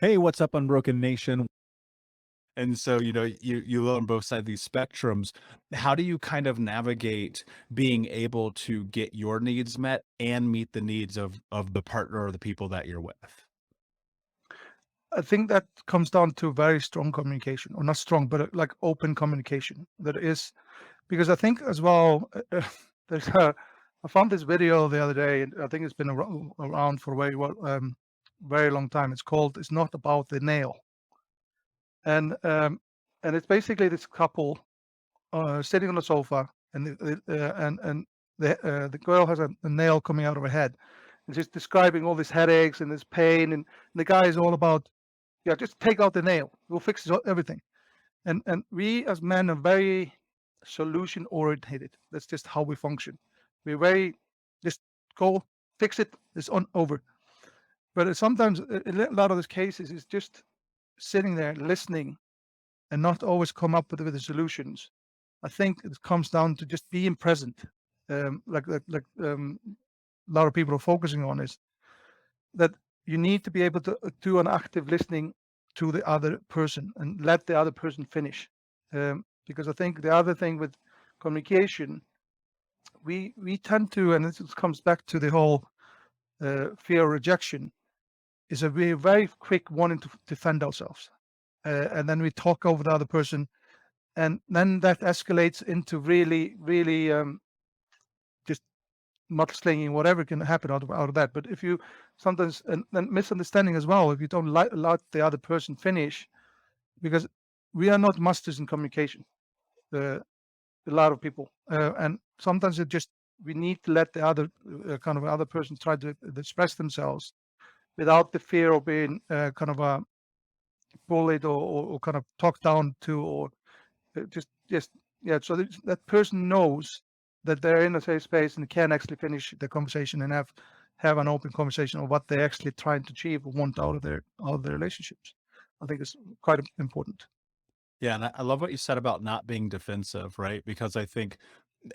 Hey, what's up, Unbroken Nation? And so, you live on both sides of these spectrums. How do you kind of navigate being able to get your needs met and meet the needs of the partner or the people that you're with? I think that comes down to very strong communication, or not strong, but like open communication. That is because I think as well. There's a, I found this video the other day, and I think it's been around for a very long time. It's called "It's Not About the Nail," and um, and it's basically this couple sitting on a sofa, and the girl has a nail coming out of her head, and she's describing all these headaches and this pain, and the guy is all about, yeah, just take out the nail. We'll fix everything. And we as men are very solution orientated. That's just how we function. We're very just go fix it. It's on over. But sometimes a lot of these cases is just sitting there listening and not always come up with the solutions. I think it comes down to just being present. A lot of people are focusing on is that you need to be able to do an active listening to the other person and let the other person finish. Because I think the other thing with communication, we tend to, and this comes back to the whole fear of rejection, is that we're very quick wanting to defend ourselves, and then we talk over the other person, and then that escalates into really just mudslinging, whatever can happen out of that. But if you sometimes, and then misunderstanding as well, if you don't let the other person finish, because we are not masters in communication, uh, a lot of people, and sometimes it just we need to let the other kind of other person try to express themselves without the fear of being kind of bullied or kind of talked down to, or just yeah. So that person knows that they're in a safe space and can actually finish the conversation and have an open conversation of what they're actually trying to achieve or want out of their relationships. I think it's quite important. Yeah, and I love what you said about not being defensive, right? Because I think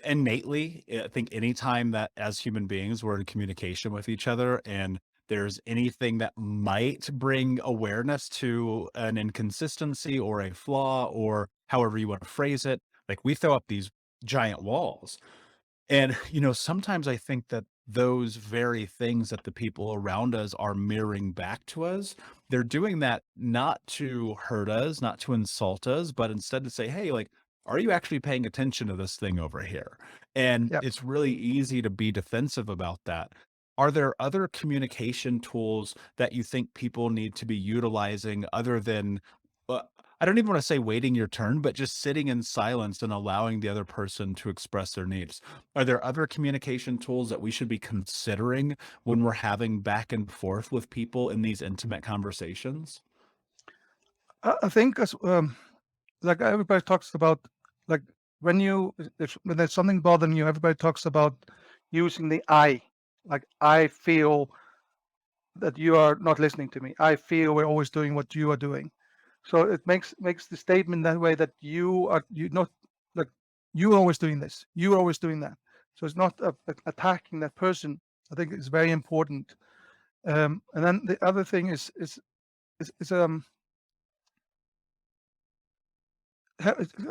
innately, I think anytime that as human beings we're in communication with each other and there's anything that might bring awareness to an inconsistency or a flaw or however you want to phrase it, like we throw up these giant walls. And, sometimes I think that those very things that the people around us are mirroring back to us, they're doing that not to hurt us, not to insult us, but instead to say, hey, like, are you actually paying attention to this thing over here? And Yeah. it's really easy to be defensive about that. Are there other communication tools that you think people need to be utilizing other than, uh, I don't even want to say waiting your turn, but just sitting in silence and allowing the other person to express their needs? Are there other communication tools that we should be considering when we're having back and forth with people in these intimate conversations? I think as like everybody talks about, like when there's something bothering you, everybody talks about using the I. Like, I feel that you are not listening to me. I feel we're always doing what you are doing. So it makes the statement that way, that you not, like, you're always doing this. You're always doing that. So it's not attacking that person. I think it's very important. And then the other thing is it's a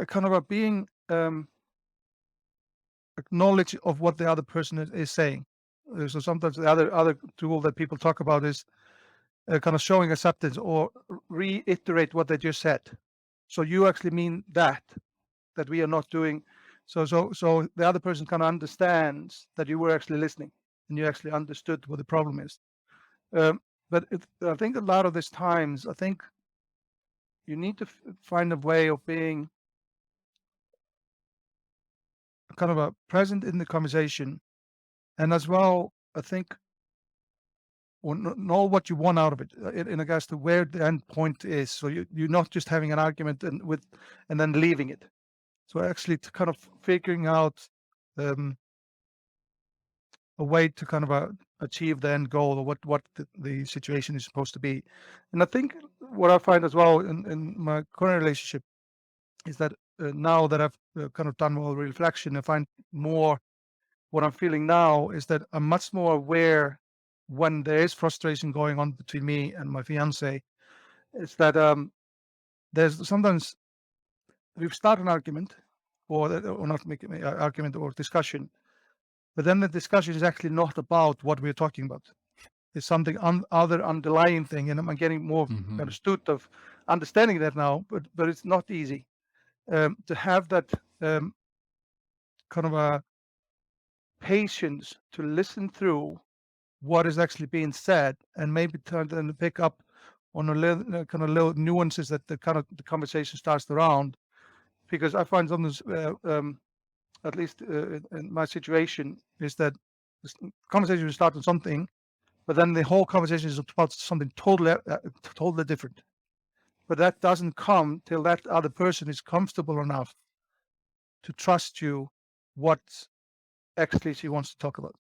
kind of a being acknowledge of what the other person is saying. So sometimes the other tool that people talk about is kind of showing acceptance or reiterate what they just said. So you actually mean that we are not doing. So the other person kind of understands that you were actually listening and you actually understood what the problem is. Um, but I think a lot of these times, I think you need to find a way of being kind of a present in the conversation, and as well, I think, or know what you want out of it, in regards to where the end point is. So you're not just having an argument and then leaving it. So actually, to kind of figuring out um, a way to kind of achieve the end goal, or what the situation is supposed to be. And I think what I find as well in my current relationship is that now that I've kind of done more reflection, I find more what I'm feeling now is that I'm much more aware when there is frustration going on between me and my fiance, is that there's sometimes we start an argument, or not make an argument or discussion, but then the discussion is actually not about what we're talking about. It's something other underlying thing, and I'm getting more kind of Mhm. astute of understanding that now. But it's not easy to have that kind of a patience to listen through what is actually being said, and maybe try to pick up on a little kind of little nuances that the kind of the conversation starts around. Because I find sometimes, at least in my situation, is that this conversation will start on something, but then the whole conversation is about something totally different. But that doesn't come till that other person is comfortable enough to trust you what actually she wants to talk about.